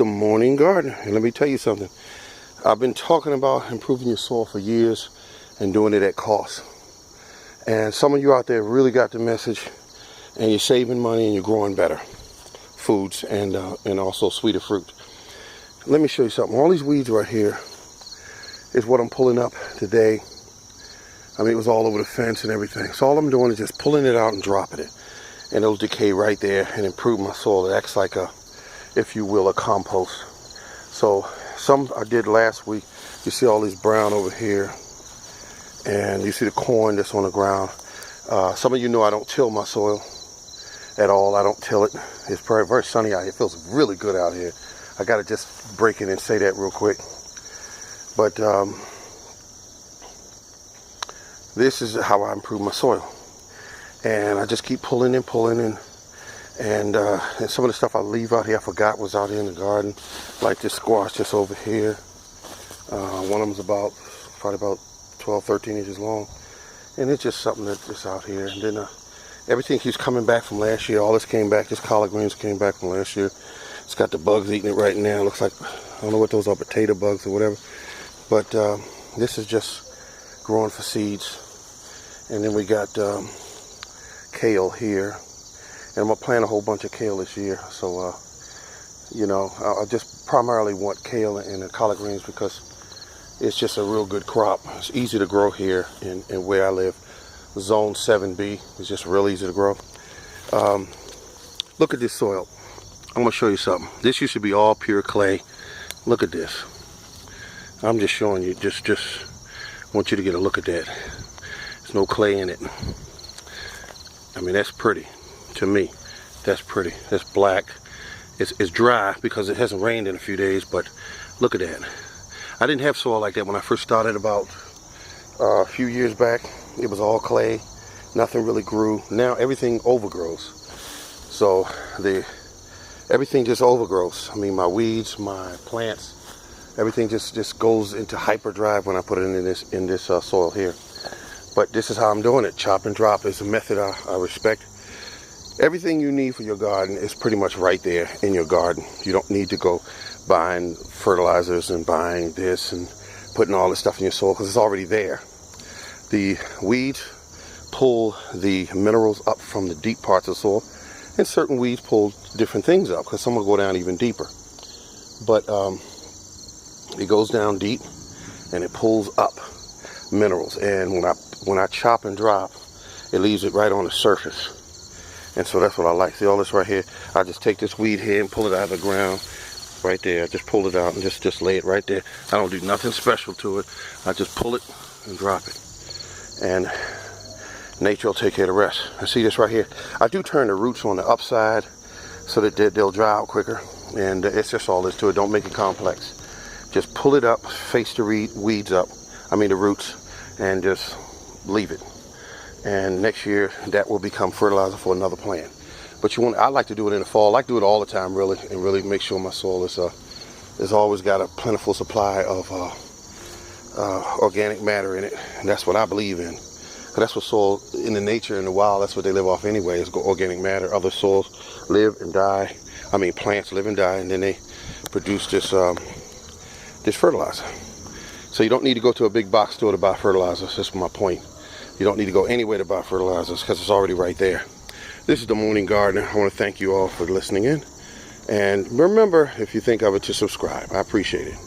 The Morning Gardener. And let me tell you something. I've been talking about improving your soil for years and doing it at cost. And some of you out there really got the message, and you're saving money and you're growing better foods and also sweeter fruit. Let me show you something. All these weeds right here is what I'm pulling up today. I mean, it was all over the fence and everything. So all I'm doing is just pulling it out and dropping it. And it'll decay right there and improve my soil. It acts like a, if you will, a compost. So some I did last week. You see all this brown over here. And you see the corn that's on the ground. Some of you know I don't till my soil at all. I don't till it. It's very, very sunny out here. It feels really good out here. I got to just break in and say that real quick. But this is how I improve my soil. And I just keep pulling and pulling and some of the stuff I leave out here I forgot was out here in the garden, like this squash just over here. One of them's probably about 12, 13 inches long, and it's just something that's just out here. And then everything keeps coming back from last year. All this came back. This collard greens came back from last year. It's got the bugs eating it right now. It looks like, I don't know what those are, potato bugs or whatever. But this is just growing for seeds. And then we got kale here. And I'm going to plant a whole bunch of kale this year. So, you know, I just primarily want kale and the collard greens because it's just a real good crop. It's easy to grow here in where I live. Zone 7B is just real easy to grow. Look at this soil. I'm going to show you something. This used to be all pure clay. Look at this. I'm just showing you, just want you to get a look at that. There's no clay in it. I mean, that's pretty. To me, that's pretty. That's black. It's dry because it hasn't rained in a few days, but look at that. I didn't have soil like that when I first started about a few years back. It was all clay. Nothing really grew. Now everything overgrows. So everything just overgrows. I mean, my weeds, my plants, everything just goes into hyperdrive when I put it in this soil here. But this is how I'm doing it. Chop and drop is a method I respect. Everything you need for your garden is pretty much right there in your garden. You don't need to go buying fertilizers and buying this and putting all this stuff in your soil because it's already there. The weeds pull the minerals up from the deep parts of the soil, and certain weeds pull different things up because some will go down even deeper. But it goes down deep and it pulls up minerals, and when I chop and drop, it leaves it right on the surface. And so that's what I like. See all this right here? I just take this weed here and pull it out of the ground right there. I just pull it out and just lay it right there. I don't do nothing special to it. I just pull it and drop it. And nature will take care of the rest. And see this right here? I do turn the roots on the upside so that they'll dry out quicker. And it's just all this to it. Don't make it complex. Just pull it up, face the weeds up. I mean the roots, and just leave it. And next year that will become fertilizer for another plant. But I like to do it in the fall. I like to do it all the time, really, and really make sure my soil is always got a plentiful supply of organic matter in it. And that's what I believe in. Because that's what soil in the nature and the wild, that's what they live off anyway, is organic matter. Other soils live and die. I mean, plants live and die, and then they produce this fertilizer. So you don't need to go to a big box store to buy fertilizers. That's my point. You don't need to go anywhere to buy fertilizers because it's already right there. This is The Morning Gardener. I want to thank you all for listening in. And remember, if you think of it, to subscribe. I appreciate it.